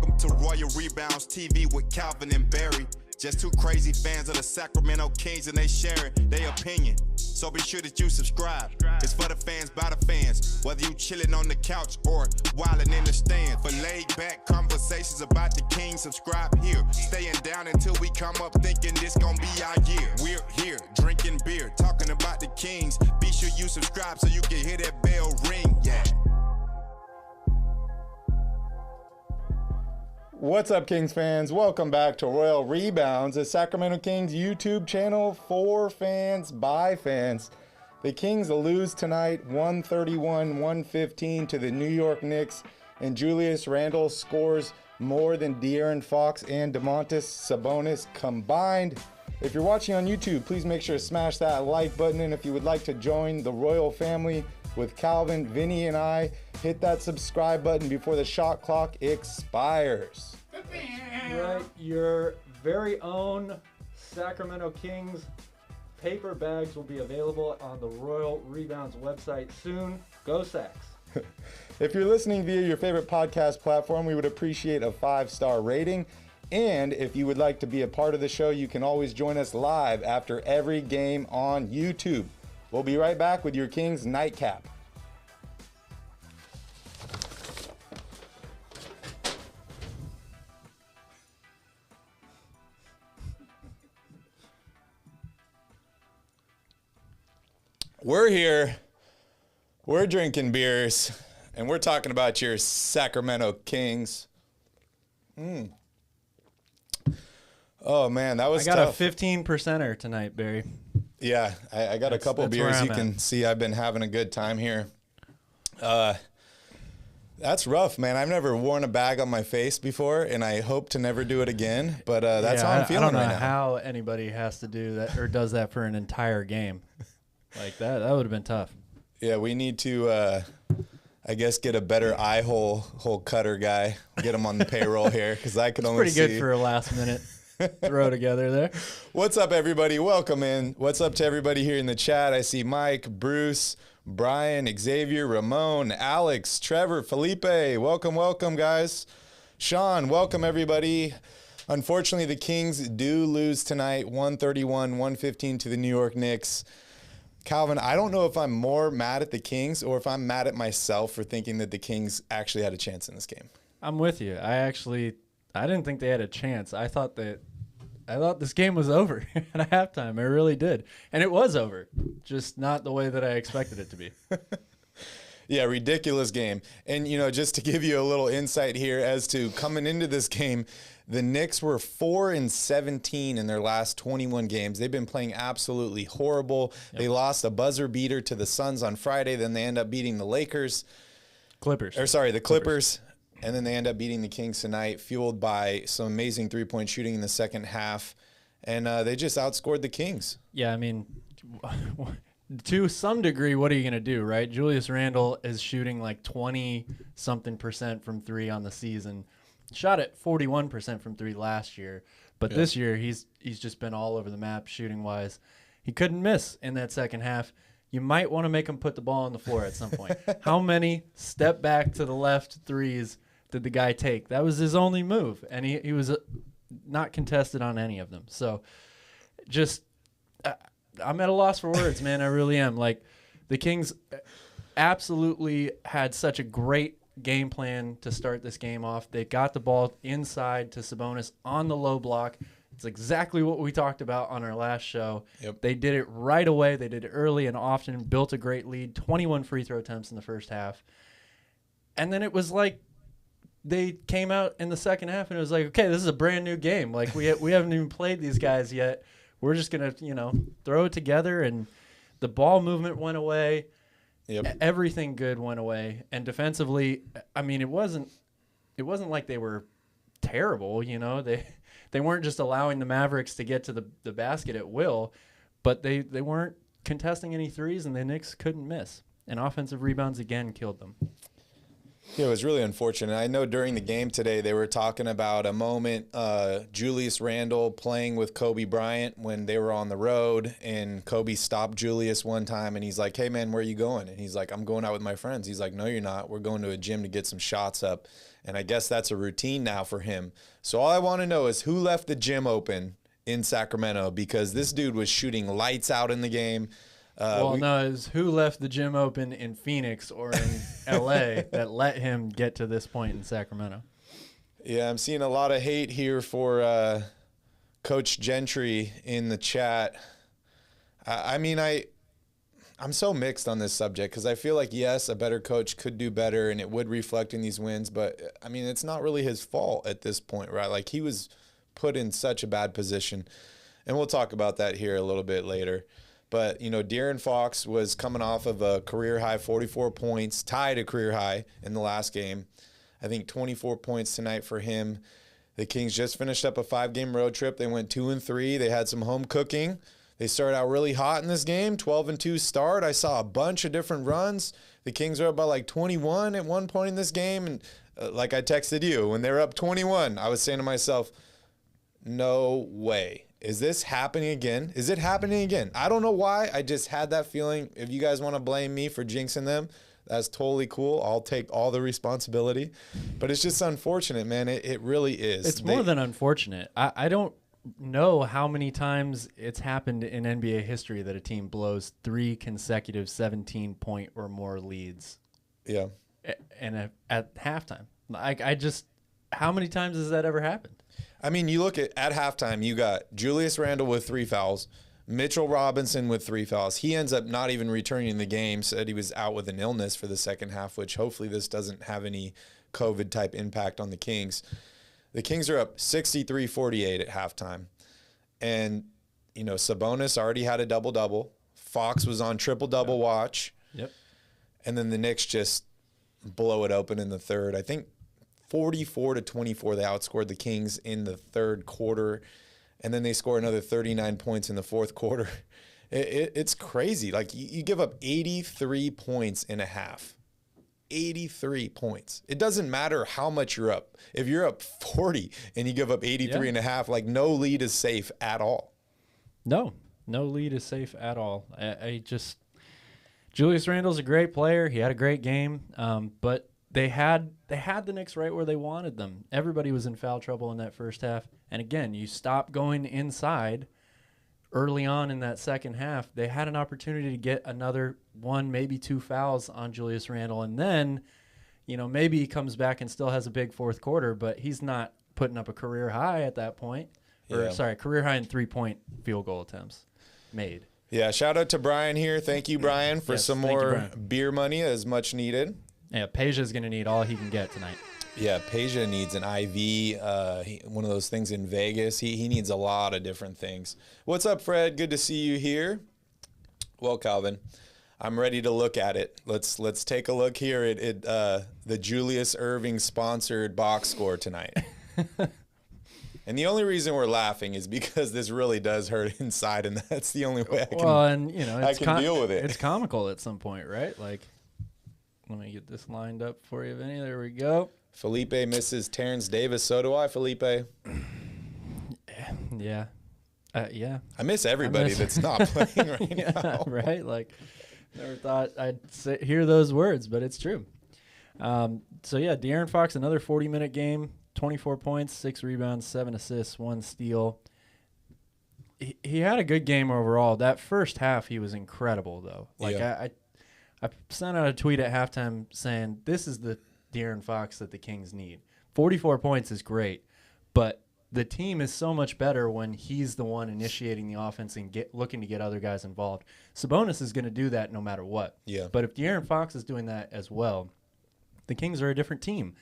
Welcome to Royal Rebounds TV with Calvin and Barry. Just two crazy fans of the Sacramento Kings, and they sharing their opinion. So be sure that you subscribe. It's for the fans, by the fans. Whether you chilling on the couch or wilding in the stand. For laid back conversations about the Kings, subscribe here. Staying down until we come up thinking this gonna be our year. We're here drinking beer, talking about the Kings. Be sure you subscribe so you can hear that bell ring. Yeah. What's up, Kings fans? Welcome back to Royal Rebounds, a Sacramento Kings YouTube channel for fans by fans. The Kings lose tonight 131-115 to the New York Knicks, and Julius Randle scores more than De'Aaron Fox and Domantas Sabonis combined. If you're watching on YouTube, please make sure to smash that like button, and if you would like to join the Royal family with Calvin, Vinny, and I, hit that subscribe button before the shot clock expires. Right, your very own Sacramento Kings paper bags will be available on the Royal Rebounds website soon. Go Sacs. If you're listening via your favorite podcast platform, we would appreciate a 5-star rating. And if you would like to be a part of the show, you can always join us live after every game on YouTube. We'll be right back with your Kings Nightcap. We're here, we're drinking beers, and we're talking about your Sacramento Kings. Oh, man, that was tough. I got a 15%er tonight, Barry. Yeah, I got a couple beers. You can see I've been having a good time here. That's rough, man. I've never worn a bag on my face before, and I hope to never do it again. But that's how I'm feeling right now. I don't know how anybody has to do that or does that for an entire game. Like that would have been tough. Yeah, we need to, I guess, get a better eye hole cutter guy. Get him on the payroll here, because I can only see. Pretty good for a last minute throw together there. What's up, everybody? Welcome in. What's up to everybody here in the chat? I see Mike, Bruce, Brian, Xavier, Ramon, Alex, Trevor, Felipe. Welcome, guys. Sean, welcome, everybody. Unfortunately, the Kings do lose tonight, 131-115 to the New York Knicks. Calvin, I don't know if I'm more mad at the Kings or if I'm mad at myself for thinking that the Kings actually had a chance in this game. I'm with you. I didn't think they had a chance. I thought this game was over at halftime. I really did. And it was over, just not the way that I expected it to be. Yeah, ridiculous game. And, just to give you a little insight here as to coming into this game, the Knicks were 4-17 in their last 21 games. They've been playing absolutely horrible. Yep. They lost a buzzer beater to the Suns on Friday. Then they end up beating the Clippers. And then they end up beating the Kings tonight, fueled by some amazing three-point shooting in the second half. And they just outscored the Kings. Yeah, I mean, to some degree, what are you going to do, right? Julius Randle is shooting like 20-something% from three on the season. Shot at 41% from three last year. But this year, he's just been all over the map shooting-wise. He couldn't miss in that second half. You might want to make him put the ball on the floor at some point. How many step back to the left threes did the guy take? That was his only move, and he was not contested on any of them. So just I'm at a loss for words, man. I really am. Like, the Kings absolutely had such a great game plan to start this game off. They got the ball inside to Sabonis on the low block. It's exactly what we talked about on our last show. Yep. They did it right away. They did it early and often, built a great lead, 21 free throw attempts in the first half. And then it was like they came out in the second half and it was like, okay, this is a brand new game. Like we haven't even played these guys yet. We're just going to, throw it together, and the ball movement went away. Yep. Everything good went away. And defensively, I mean, it wasn't like they were terrible, They weren't just allowing the Mavericks to get to the basket at will, but they weren't contesting any threes, and the Knicks couldn't miss. And offensive rebounds again killed them. Yeah, it was really unfortunate. I know during the game today they were talking about a moment, Julius Randle playing with Kobe Bryant when they were on the road, and Kobe stopped Julius one time, and he's like, "Hey, man, where are you going?" And he's like, "I'm going out with my friends." He's like, "No, you're not. We're going to a gym to get some shots up." And I guess that's a routine now for him. So all I want to know is who left the gym open in Sacramento, because this dude was shooting lights out in the game. It's who left the gym open in Phoenix or in L.A. that let him get to this point in Sacramento. Yeah, I'm seeing a lot of hate here for Coach Gentry in the chat. I'm so mixed on this subject because I feel like, yes, a better coach could do better and it would reflect in these wins. But, I mean, it's not really his fault at this point, right? Like, he was put in such a bad position. And we'll talk about that here a little bit later. But, you know, De'Aaron Fox was coming off of a career-high 44 points, tied a career high in the last game. I think 24 points tonight for him. The Kings just finished up a 5-game road trip. They went 2-3. They had some home cooking. They started out really hot in this game, 12-2 start. I saw a bunch of different runs. The Kings were up by like 21 at one point in this game. And like I texted you, when they were up 21, I was saying to myself, no way. Is this happening again? Is it happening again? I don't know why. I just had that feeling. If you guys want to blame me for jinxing them, that's totally cool. I'll take all the responsibility. But it's just unfortunate, man. It really is. It's more than unfortunate. I don't know how many times it's happened in NBA history that a team blows 3 consecutive 17-point or more leads. Yeah. And at halftime. How many times has that ever happened? I mean, you look at halftime, you got Julius Randle with 3 fouls, Mitchell Robinson with 3 fouls. He ends up not even returning the game, said he was out with an illness for the second half, which hopefully this doesn't have any COVID-type impact on the Kings. The Kings are up 63-48 at halftime. And, you know, Sabonis already had a double-double. Fox was on triple-double watch. Yep. And then the Knicks just blow it open in the third. I think 44-24, they outscored the Kings in the third quarter, and then they score another 39 points in the fourth quarter. It's crazy. Like, you give up 83 points in a half. 83 points. It doesn't matter how much you're up. If you're up 40 and you give up 83 and a half, like, no lead is safe at all. No lead is safe at all. Julius Randle's a great player. He had a great game, but They had the Knicks right where they wanted them. Everybody was in foul trouble in that first half. And again, you stop going inside early on in that second half. They had an opportunity to get another 1, maybe 2 fouls on Julius Randle. And then, you know, maybe he comes back and still has a big fourth quarter, but he's not putting up a career high at that point. Career high in 3-point field goal attempts made. Yeah, shout out to Brian here. Thank you, Brian, for some more beer money as much needed. Yeah, Peja's going to need all he can get tonight. Yeah, Peja needs an IV, one of those things in Vegas. He needs a lot of different things. What's up, Fred? Good to see you here. Well, Calvin, I'm ready to look at it. Let's take a look here at the Julius Erving-sponsored box score tonight. And the only reason we're laughing is because this really does hurt inside, and that's the only way I can deal with it. It's comical at some point, right? Like, let me get this lined up for you, Vinny. There we go. Felipe misses Terrence Davis. So do I, Felipe. Yeah. I miss everybody that's not playing right now. Right? Like, never thought I'd hear those words, but it's true. De'Aaron Fox, another 40-minute game, 24 points, 6 rebounds, 7 assists, 1 steal. He had a good game overall. That first half, he was incredible, though. I sent out a tweet at halftime saying, this is the De'Aaron Fox that the Kings need. 44 points is great, but the team is so much better when he's the one initiating the offense and looking to get other guys involved. Sabonis is going to do that no matter what. Yeah. But if De'Aaron Fox is doing that as well, the Kings are a different team.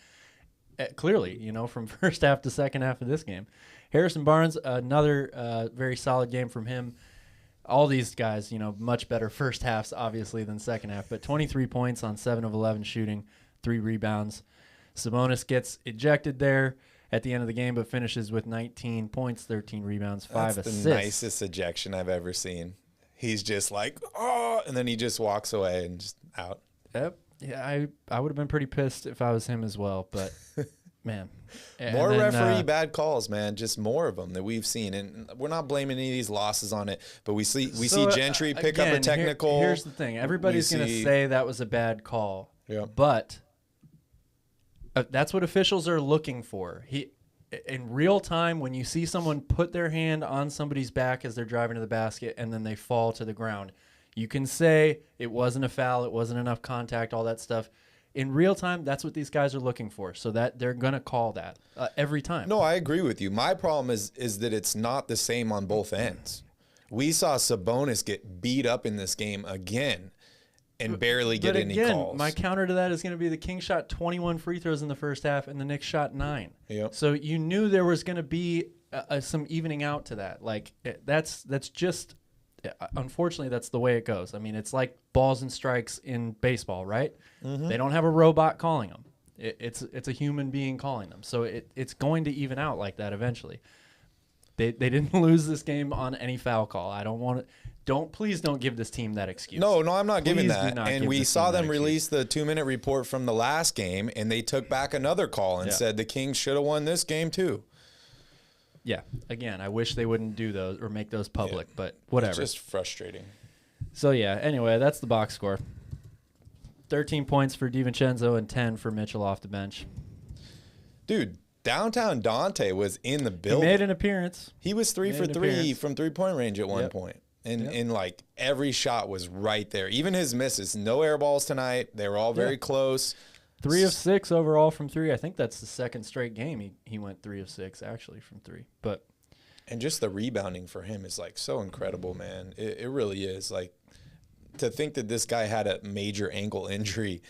Clearly, you know, from first half to second half of this game. Harrison Barnes, another very solid game from him. All these guys, you know, much better first halves, obviously, than second half. But 23 points on 7 of 11 shooting, 3 rebounds. Sabonis gets ejected there at the end of the game, but finishes with 19 points, 13 rebounds, 5 assists. That's the nicest ejection I've ever seen. He's just like, oh, and then he just walks away and just out. Yep. Yeah, I would have been pretty pissed if I was him as well, but man. More referee bad calls, man. Just more of them that we've seen. And we're not blaming any of these losses on it, but we see Gentry pick up a technical. Here's the thing. Everybody's going to say that was a bad call. Yeah. But that's what officials are looking for. In real time, when you see someone put their hand on somebody's back as they're driving to the basket and then they fall to the ground, you can say it wasn't a foul, it wasn't enough contact, all that stuff. In real time, that's what these guys are looking for, so that they're going to call that every time. No, I agree with you. My problem is that it's not the same on both ends. We saw Sabonis get beat up in this game again and barely get any calls. My counter to that is going to be the Kings shot 21 free throws in the first half and the Knicks shot 9. Yep. So you knew there was going to be some evening out to that. Like that's just unfortunately that's the way it goes. I mean, it's like balls and strikes in baseball, right? Mm-hmm. They don't have a robot calling them. It's a human being calling them. So it's going to even out like that eventually. They didn't lose this game on any foul call. I don't want to. Please don't give this team that excuse. No, I'm not giving that. And we saw them release the 2-minute report from the last game, and they took back another call and said the Kings should have won this game too. Yeah. Again, I wish they wouldn't do those or make those public, but whatever. It's just frustrating. So yeah. Anyway, that's the box score. 13 points for DiVincenzo and 10 for Mitchell off the bench. Dude. Downtown Dante was in the building. He made an appearance. He was 3 for 3 from 3-point range at one point. And like every shot was right there. Even his misses. No air balls tonight. They were all very close. 3 of 6 overall from 3. I think that's the second straight game he went 3 of 6 actually from 3. And just the rebounding for him is like so incredible, man. It really is. Like to think that this guy had a major ankle injury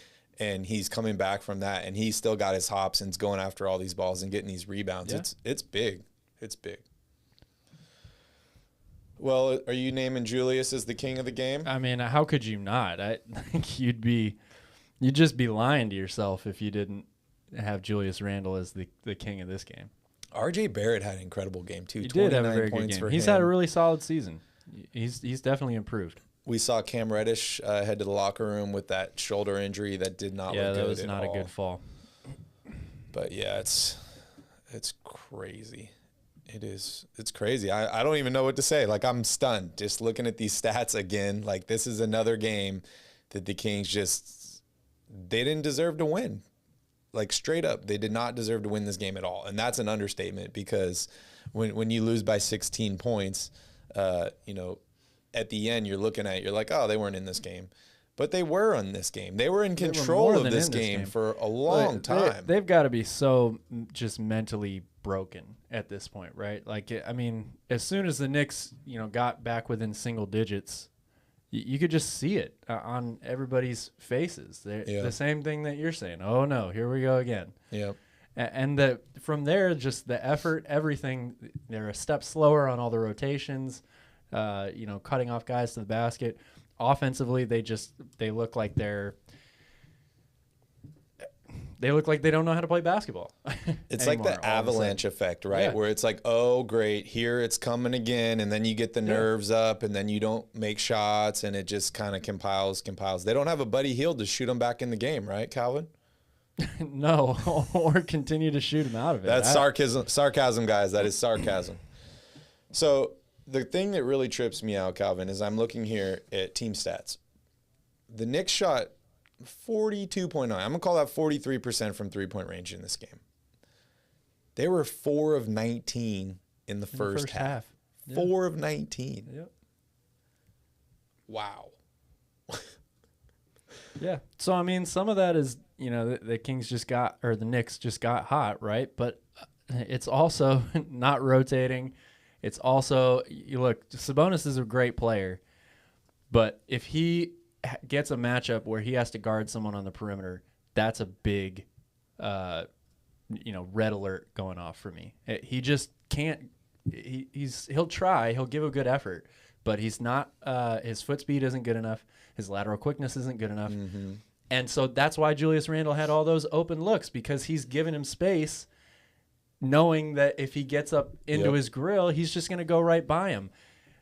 and he's coming back from that, and he's still got his hops and is going after all these balls and getting these rebounds. Yeah. It's big. It's big. Well, are you naming Julius as the king of the game? I mean, how could you not? I think you'd just be lying to yourself if you didn't have Julius Randle as the king of this game. RJ Barrett had an incredible game too. He did have a very good game. He's had a really solid season. He's definitely improved. We saw Cam Reddish head to the locker room with that shoulder injury that did not look good at all. Yeah, that was not a good fall. But yeah, it's crazy. It is. It's crazy. I don't even know what to say. Like, I'm stunned just looking at these stats again. Like, this is another game that the Kings they didn't deserve to win. Like, straight up, they did not deserve to win this game at all. And that's an understatement because when you lose by 16 points, at the end, you're like, oh, they weren't in this game. But they were in this game. They were in control of this game for a long time. They've got to be so just mentally broken at this point, right? Like, I mean, as soon as the Knicks, got back within single digits, you could just see it on everybody's faces. The same thing that you're saying. Oh, no, here we go again. Yeah. And from there, just the effort, everything, they're a step slower on all the rotations. Cutting off guys to the basket. Offensively, they look like they don't know how to play basketball. It's like the avalanche effect, right? Yeah. Where it's like, oh, great, here it's coming again, and then you get the nerves up, and then you don't make shots, and it just kind of compiles. They don't have a Buddy Hield to shoot them back in the game, right, Calvin? No, or continue to shoot them out of it. That's sarcasm, guys. That is sarcasm. So the thing that really trips me out, Calvin, is I'm looking here at team stats. The Knicks shot 42.9. I'm going to call that 43% from three-point range in this game. They were 4 of 19 in the first half. Yeah. 4 of 19. Yep. Wow. Yeah. So, I mean, some of that is, the Kings the Knicks just got hot, right? But it's also not rotating. It's also, Sabonis is a great player, but if he gets a matchup where he has to guard someone on the perimeter, that's a big, red alert going off for me. He just can't. He'll try. He'll give a good effort, but he's not. His foot speed isn't good enough. His lateral quickness isn't good enough, and so that's why Julius Randle had all those open looks, because he's given him space, knowing that if he gets up into his grill, he's just going to go right by him.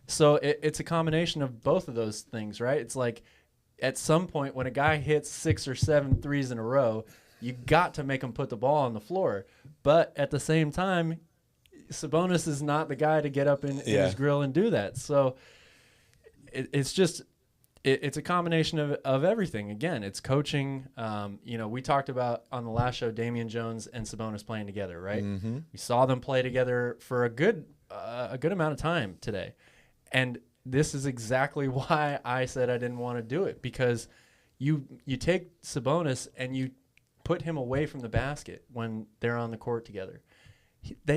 So it's a combination of both of those things, right? It's like at some point when a guy hits 6 or 7 threes in a row, you got to make him put the ball on the floor. But at the same time, Sabonis is not the guy to get up in his grill and do that. So it's a combination of everything. Again, it's coaching. We talked about on the last show Damian Jones and Sabonis playing together, right? Mm-hmm. We saw them play together for a good amount of time today. And this is exactly why I said I didn't want to do it, because you take Sabonis and you put him away from the basket when they're on the court together.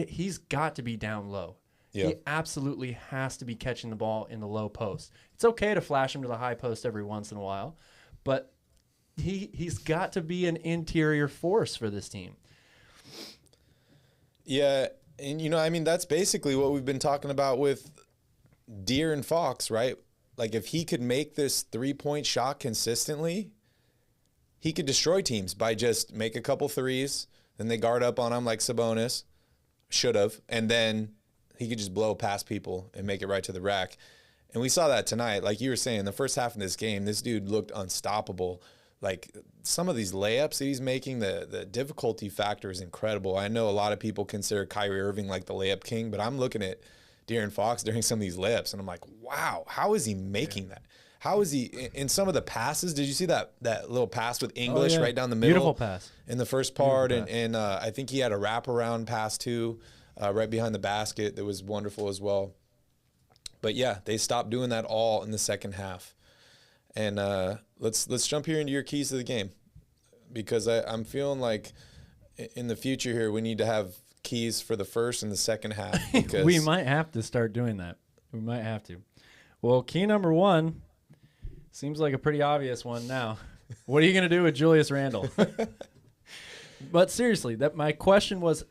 He's got to be down low. Yeah. He absolutely has to be catching the ball in the low post. It's okay to flash him to the high post every once in a while, but he's got to be an interior force for this team. Yeah, and that's basically what we've been talking about with De'Aaron Fox, right? Like, if he could make this three-point shot consistently, he could destroy teams by just make a couple threes, then they guard up on him like Sabonis should have, and then he could just blow past people and make it right to the rack. And we saw that tonight. Like you were saying, the first half of this game, this dude looked unstoppable. Like, some of these layups that he's making, the difficulty factor is incredible. I know a lot of people consider Kyrie Irving like the layup king, but I'm looking at De'Aaron Fox during some of these layups, and I'm like, wow, how is he making that? How is he in some of the passes? Did you see that little pass with English right down the middle? Beautiful pass in the first part, and I think he had a wraparound pass too, right behind the basket that was wonderful as well. But yeah, they stopped doing that all in the second half. And let's jump here into your keys to the game, because I'm feeling like in the future here we need to have keys for the first and the second half. Because we might have to start doing that. We might have to. Well, key number 1 seems like a pretty obvious one now. What are you going to do with Julius Randle? But seriously, my question was,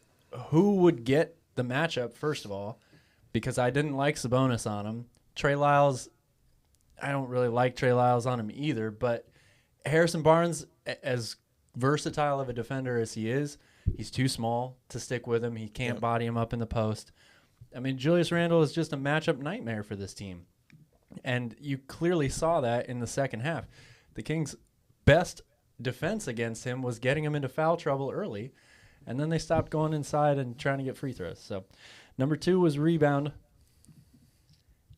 who would get the matchup, first of all, because I didn't like Sabonis on him. Trey Lyles, I don't really like Trey Lyles on him either, but Harrison Barnes, as versatile of a defender as he is, he's too small to stick with him. He can't body him up in the post. I mean, Julius Randle is just a matchup nightmare for this team. And you clearly saw that in the second half. The Kings' best defense against him was getting him into foul trouble early, and then they stopped going inside and trying to get free throws. So number 2 was rebound.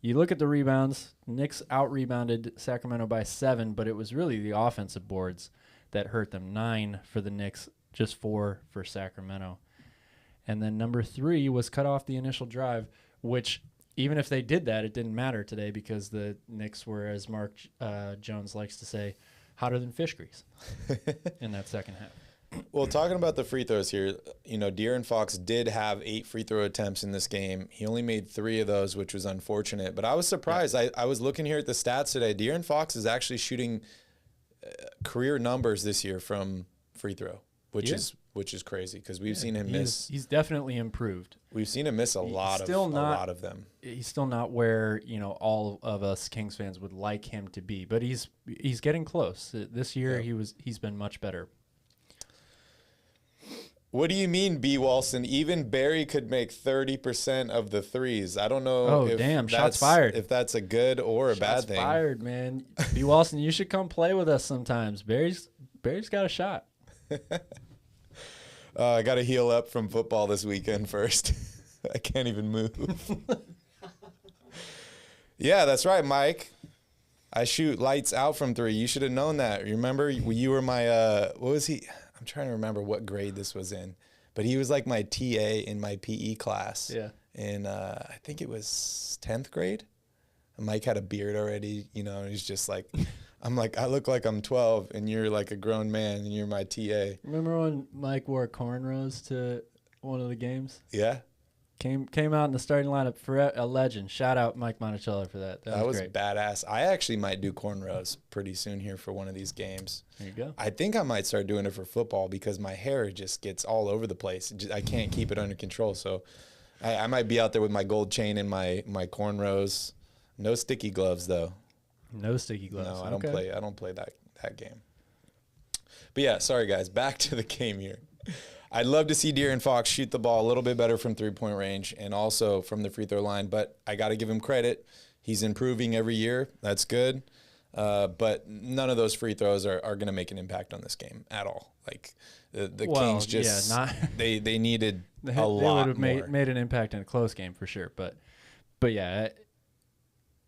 You look at the rebounds, Knicks out-rebounded Sacramento by 7, but it was really the offensive boards that hurt them. 9 for the Knicks, just 4 for Sacramento. And then number 3 was cut off the initial drive, which even if they did that, it didn't matter today because the Knicks were, as Mark Jones likes to say, hotter than fish grease in that second half. Well, talking about the free throws here, De'Aaron Fox did have 8 free throw attempts in this game. He only made 3 of those, which was unfortunate. But I was surprised. Yeah. I was looking here at the stats today. De'Aaron Fox is actually shooting career numbers this year from free throw, which is crazy because we've seen him miss. He's definitely improved. We've seen him miss a lot of them. He's still not where all of us Kings fans would like him to be, but he's getting close. This year he's been much better. What do you mean, B. Walson? Even Barry could make 30% of the threes. I don't know. Oh, damn. Shots fired. If that's a good or a bad thing. Shots fired, man. B. Walson, you should come play with us sometimes. Barry's got a shot. I got to heal up from football this weekend first. I can't even move. Yeah, that's right, Mike. I shoot lights out from 3. You should have known that. Remember, you were my, what was he? I'm trying to remember what grade this was in, but he was like my TA in my PE class. Yeah. And I think it was 10th grade. And Mike had a beard already, and he's just like, I'm like, I look like I'm 12 and you're like a grown man and you're my TA. Remember when Mike wore cornrows to one of the games? Yeah. Came out in the starting lineup for a legend. Shout out Mike Monticello for that. That was great. Badass. I actually might do cornrows pretty soon here for one of these games. There you go. I think I might start doing it for football because my hair just gets all over the place. I can't keep it under control. So I might be out there with my gold chain and my cornrows. No sticky gloves though. No sticky gloves. No, I don't play that game. But yeah, sorry guys. Back to the game here. I'd love to see De'Aaron Fox shoot the ball a little bit better from three-point range and also from the free throw line, but I got to give him credit. He's improving every year. That's good. But none of those free throws are going to make an impact on this game at all. Like the Kings just they needed a lot They would have more. made an impact in a close game for sure. But yeah,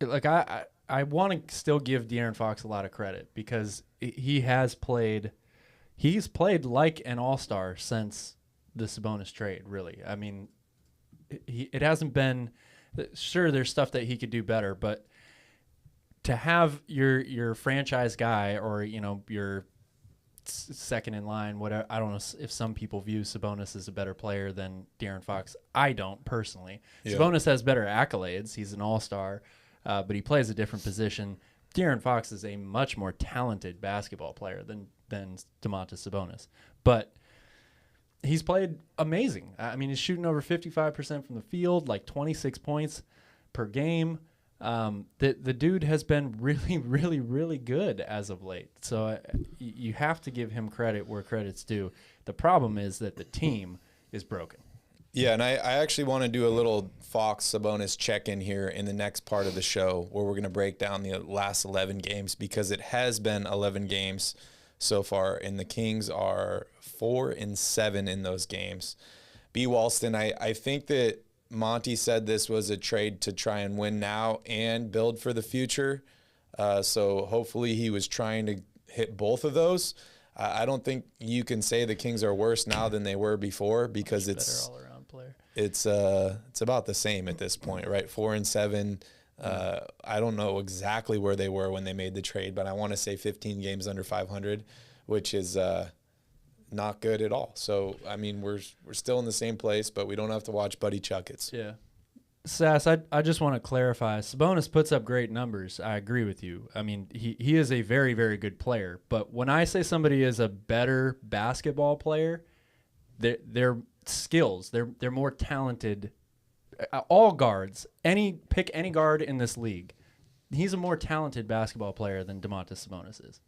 like I want to still give De'Aaron Fox a lot of credit because he's played like an all-star since the Sabonis trade, really. I mean, it hasn't been – sure, there's stuff that he could do better, but to have your franchise guy or, your second in line, whatever – I don't know if some people view Sabonis as a better player than De'Aaron Fox. I don't, personally. Yeah. Sabonis has better accolades. He's an all-star. But he plays a different position. De'Aaron Fox is a much more talented basketball player than Domantas Sabonis. But he's played amazing. I mean, he's shooting over 55% from the field, like 26 points per game. The dude has been really, really, really good as of late. So you have to give him credit where credit's due. The problem is that the team is broken. Yeah, and I actually want to do a little Fox-Sabonis check-in here in the next part of the show where we're going to break down the last 11 games because it has been 11 games so far, and the Kings are 4-7 in those games. B. Walston, I think that Monty said this was a trade to try and win now and build for the future. So hopefully he was trying to hit both of those. I don't think you can say the Kings are worse now than they were before because it's all around player. It's about the same at this point, right? 4-7. I don't know exactly where they were when they made the trade, but I want to say 15 games under 500, which is not good at all. So I mean, we're still in the same place, but we don't have to watch Buddy Chuckets. Yeah. Sass, I just want to clarify. Sabonis puts up great numbers. I agree with you. I mean, he is a very, very good player. But when I say somebody is a better basketball player, their skills, they're more talented. All guards, pick any guard in this league, he's a more talented basketball player than Domantas Sabonis is.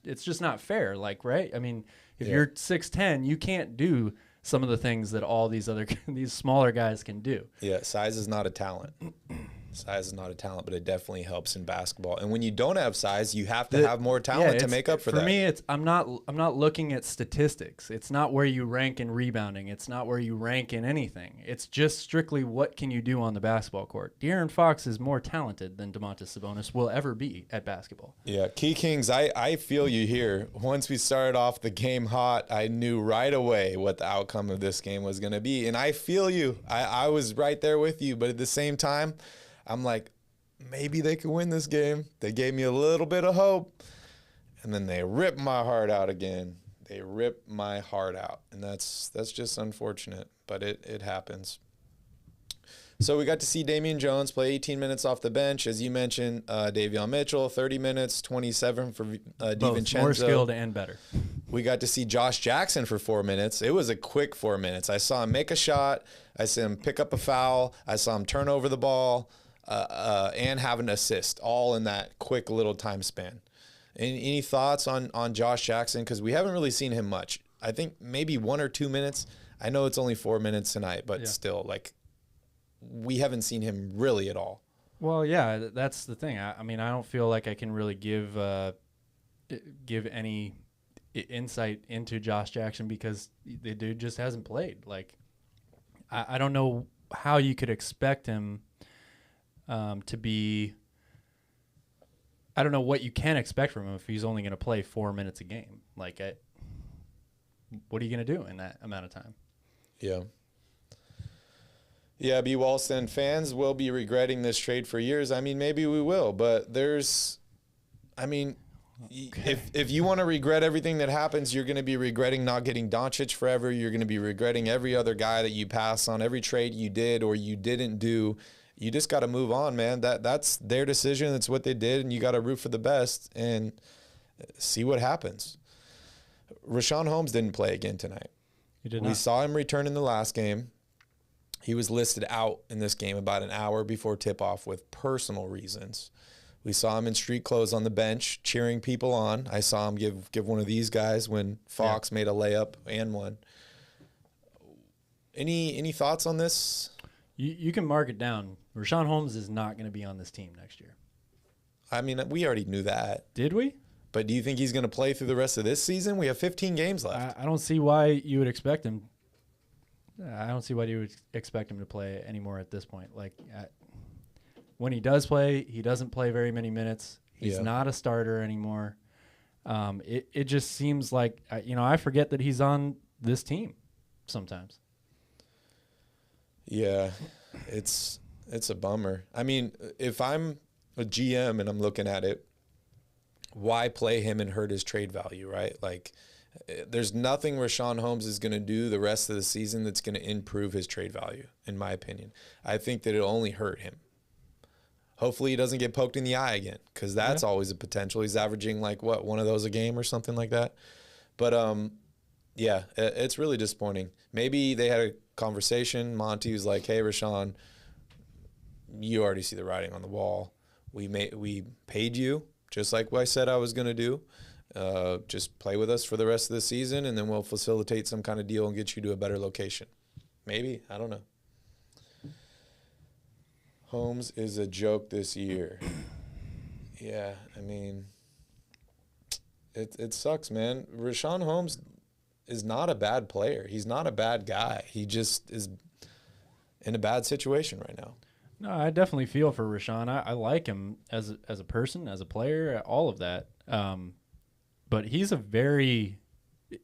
It's just not fair, like, right? I mean, if you're 6'10", you can't do some of the things that all these smaller guys can do. Yeah, size is not a talent. Size is not a talent, but it definitely helps in basketball. And when you don't have size, you have to have more talent to make up for that. For me, I'm not looking at statistics. It's not where you rank in rebounding. It's not where you rank in anything. It's just strictly what can you do on the basketball court. De'Aaron Fox is more talented than Domantas Sabonis will ever be at basketball. Yeah, Key Kings, I feel you here. Once we started off the game hot, I knew right away what the outcome of this game was going to be. And I feel you. I was right there with you. But at the same time, I'm like, maybe they could win this game. They gave me a little bit of hope. And then they ripped my heart out again. They ripped my heart out. And that's just unfortunate, but it happens. So we got to see Damian Jones play 18 minutes off the bench. As you mentioned, Davion Mitchell, 30 minutes, 27 for DiVincenzo. More skilled and better. We got to see Josh Jackson for 4 minutes. It was a quick 4 minutes. I saw him make a shot. I saw him pick up a foul. I saw him turn over the ball. And have an assist, all in that quick little time span. Any thoughts on Josh Jackson? Because we haven't really seen him much. I think maybe 1 or 2 minutes. I know it's only 4 minutes tonight, but still, like, we haven't seen him really at all. Well, yeah, that's the thing. I mean, I don't feel like I can really give any insight into Josh Jackson because the dude just hasn't played. Like, I don't know how you could expect him to be. I don't know what you can expect from him if he's only going to play 4 minutes a game. Like, what are you going to do in that amount of time? Yeah. Yeah, B. Walston, fans will be regretting this trade for years. I mean, maybe we will, but if you want to regret everything that happens, you're going to be regretting not getting Doncic forever. You're going to be regretting every other guy that you pass on, every trade you did or you didn't do. You just got to move on, man. That's their decision. That's what they did, and you got to root for the best and see what happens. Rashawn Holmes didn't play again tonight. He did not. We saw him return in the last game. He was listed out in this game about an hour before tip-off with personal reasons. We saw him in street clothes on the bench cheering people on. I saw him give one of these guys when Fox made a layup and one. Any thoughts on this? You can mark it down. Rashawn Holmes is not going to be on this team next year. I mean, we already knew that. Did we? But do you think he's going to play through the rest of this season? We have 15 games left. I don't see why you would expect him. I don't see why you would expect him to play anymore at this point. Like, when he does play, he doesn't play very many minutes. He's not a starter anymore. It just seems like, I forget that he's on this team sometimes. Yeah, it's a bummer. I mean, if I'm a GM and I'm looking at it, why play him and hurt his trade value, right? Like, there's nothing Richaun Holmes is going to do the rest of the season that's going to improve his trade value, in my opinion. I think that it'll only hurt him. Hopefully he doesn't get poked in the eye again, because that's always a potential. He's averaging, like, one of those a game or something like that. But, yeah, it's really disappointing. Maybe they had a conversation. Monty was like, hey, Richaun, you already see the writing on the wall. We paid you just like I said I was going to do. Just play with us for the rest of the season, and then we'll facilitate some kind of deal and get you to a better location. Maybe. I don't know. Holmes is a joke this year. Yeah, I mean, it sucks, man. Richaun Holmes is not a bad player. He's not a bad guy. He just is in a bad situation right now. No, I definitely feel for Richaun. I like him as a person, as a player, all of that. But he's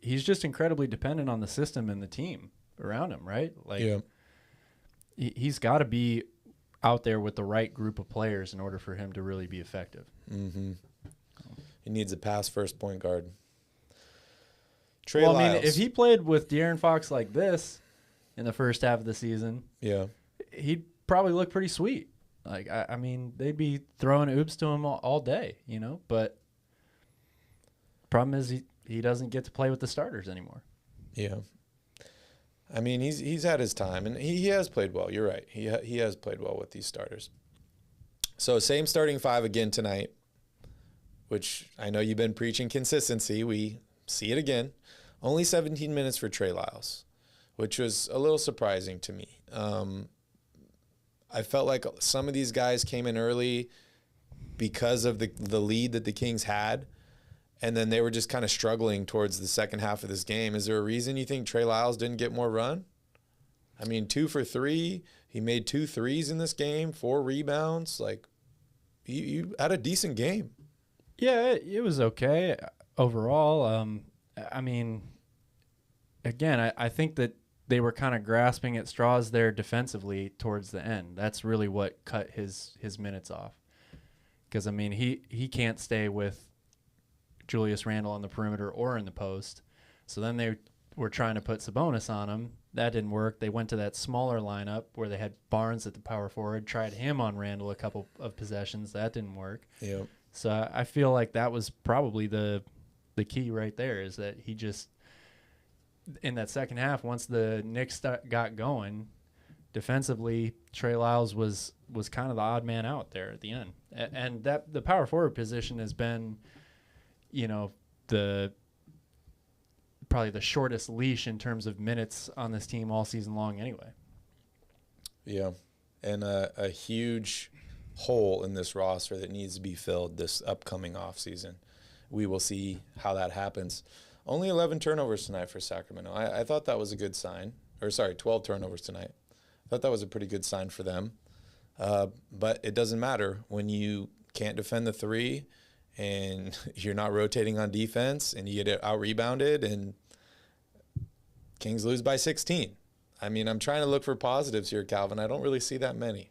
just incredibly dependent on the system and the team around him, right? Like, he's got to be out there with the right group of players in order for him to really be effective. Mm-hmm. He needs a pass-first point guard. Trey Lyles. I mean, if he played with De'Aaron Fox like this in the first half of the season, he'd probably look pretty sweet. Like, I mean, they'd be throwing oops to him all day, But problem is he doesn't get to play with the starters anymore. Yeah. I mean, he's had his time, and he has played well. You're right. He has played well with these starters. So same starting five again tonight, which I know you've been preaching consistency. We see it again. Only 17 minutes for Trey Lyles, which was a little surprising to me. I felt like some of these guys came in early because of the lead that the Kings had, and then they were just kind of struggling towards the second half of this game. Is there a reason you think Trey Lyles didn't get more run? I mean, 2 for 3. He made 2 threes in this game, 4 rebounds. Like, you had a decent game. Yeah, it was okay overall. I mean, again, I think that they were kind of grasping at straws there defensively towards the end. That's really what cut his minutes off. Because, I mean, he can't stay with Julius Randle on the perimeter or in the post. So then they were trying to put Sabonis on him. That didn't work. They went to that smaller lineup where they had Barnes at the power forward, tried him on Randle a couple of possessions. That didn't work. Yep. So I feel like that was probably the key right there, is that he just, in that second half, once the Knicks got going, defensively, Trey Lyles was kind of the odd man out there at the end. And that the power forward position has been, probably the shortest leash in terms of minutes on this team all season long anyway. Yeah, and a huge hole in this roster that needs to be filled this upcoming offseason. We will see how that happens. Only 11 turnovers tonight for Sacramento. I thought that was a good sign. 12 turnovers tonight. I thought that was a pretty good sign for them. But it doesn't matter when you can't defend the three and you're not rotating on defense and you get out-rebounded and Kings lose by 16. I mean, I'm trying to look for positives here, Calvin. I don't really see that many.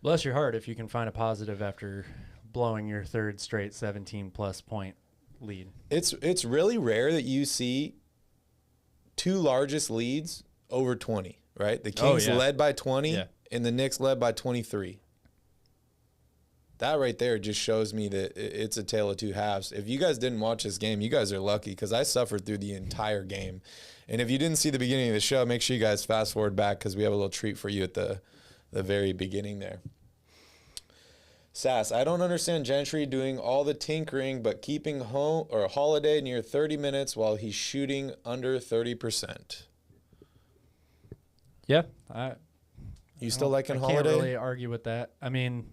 Bless your heart if you can find a positive after blowing your third straight 17-plus point lead. It's really rare that you see two largest leads over 20, right? The Kings led by 20 and the Knicks led by 23. That right there just shows me that it's a tale of two halves. If you guys didn't watch this game, you guys are lucky, because I suffered through the entire game. And if you didn't see the beginning of the show, make sure you guys fast forward back, because we have a little treat for you at the very beginning there. Sass, I don't understand Gentry doing all the tinkering but keeping Holiday near 30 minutes while he's shooting under 30%. Yeah. You still liking Holiday? I can't really argue with that. I mean,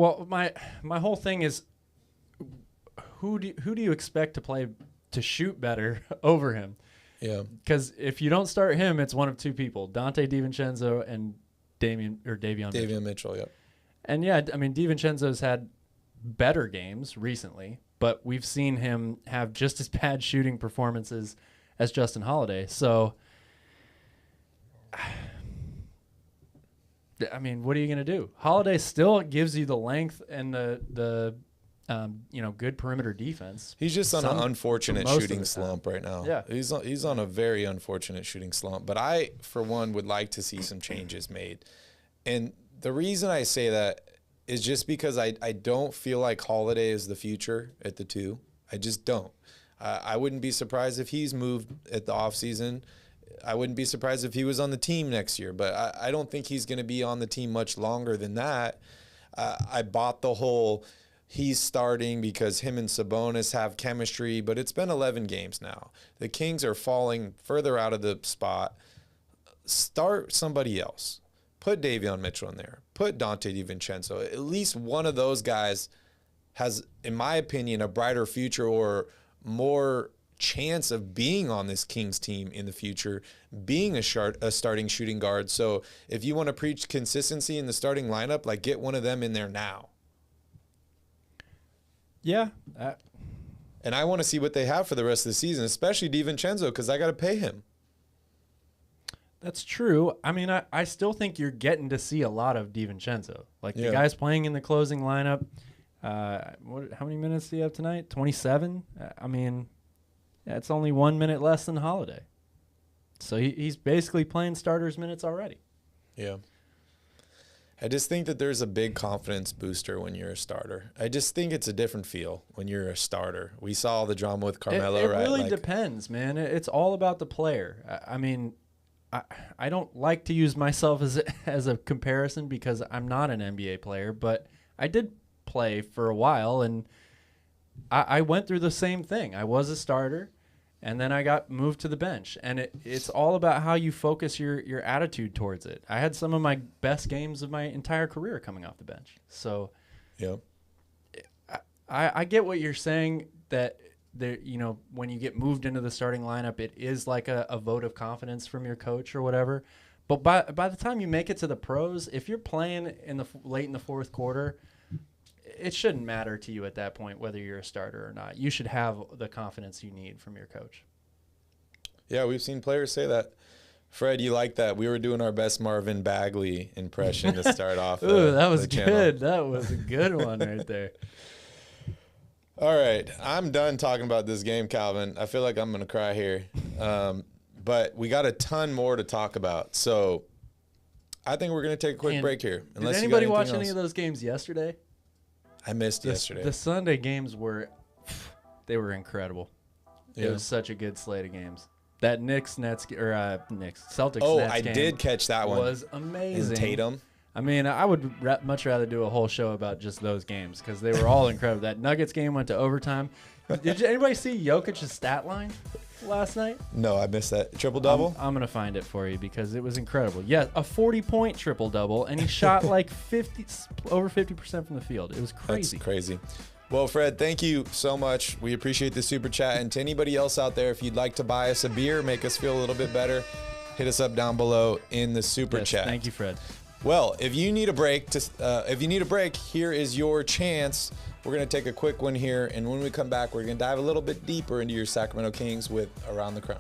Well, my whole thing is, who do you expect to shoot better over him? Yeah. Because if you don't start him, it's one of two people: Dante DiVincenzo and Davion Mitchell. Yep. And yeah, I mean, DiVincenzo's had better games recently, but we've seen him have just as bad shooting performances as Justin Holiday. So, I mean, what are you going to do? Holiday still gives you the length and the good perimeter defense. He's just on an unfortunate shooting slump right now. Yeah. He's on a very unfortunate shooting slump. But I, for one, would like to see some changes made. And the reason I say that is just because I don't feel like Holiday is the future at the 2. I just don't. I wouldn't be surprised if he's moved at the offseason. I wouldn't be surprised if he was on the team next year. But I don't think he's going to be on the team much longer than that. I bought the whole he's starting because him and Sabonis have chemistry, but it's been 11 games now. The Kings are falling further out of the spot. Start somebody else. Put Davion Mitchell in there. Put Dante DiVincenzo. At least one of those guys has, in my opinion, a brighter future or more chance of being on this Kings team in the future, being a starting shooting guard. So if you want to preach consistency in the starting lineup, like get one of them in there now. Yeah. And I want to see what they have for the rest of the season, especially DiVincenzo, because I got to pay him. That's true. I mean, I still think you're getting to see a lot of DiVincenzo. Like, the Yeah. guy's playing in the closing lineup. How many minutes do you have tonight? 27? I mean, it's only 1 minute less than Holiday. So he's basically playing starters minutes already. Yeah. I just think that there's a big confidence booster when you're a starter. I just think it's a different feel when you're a starter. We saw all the drama with Carmelo, right? It really depends, man. It's all about the player. I mean, I don't like to use myself as a comparison because I'm not an NBA player, but I did play for a while, and I went through the same thing. I was a starter, and then I got moved to the bench, and it's all about how you focus your attitude towards it. I had some of my best games of my entire career coming off the bench. So yeah, I get what you're saying, that there, when you get moved into the starting lineup, it is like a vote of confidence from your coach or whatever. But by the time you make it to the pros, if you're playing late in the fourth quarter, it shouldn't matter to you at that point whether you're a starter or not. You should have the confidence you need from your coach. Yeah, we've seen players say that. Fred, you like that? We were doing our best Marvin Bagley impression to start off. Ooh, that was good. That was a good one right there. All right, I'm done talking about this game, Calvin. I feel like I'm going to cry here. But we got a ton more to talk about. So I think we're going to take a quick break here. Did anybody watch any of those games yesterday? I missed yesterday. The Sunday games were incredible. Yeah. It was such a good slate of games. That Celtics Nets I game did catch that one. Was amazing. And Tatum. I mean, I would much rather do a whole show about just those games because they were all incredible. That Nuggets game went to overtime. Did anybody see Jokic's stat line last night? No, I missed that. Triple-double? I'm going to find it for you because it was incredible. Yeah, a 40-point triple-double, and he shot like over 50% from the field. It was crazy. That's crazy. Well, Fred, thank you so much. We appreciate the super chat. And to anybody else out there, if you'd like to buy us a beer, make us feel a little bit better, hit us up down below in the super chat. Thank you, Fred. Well, if you need a break, here is your chance. We're going to take a quick one here, and when we come back, we're going to dive a little bit deeper into your Sacramento Kings with Around the Crown.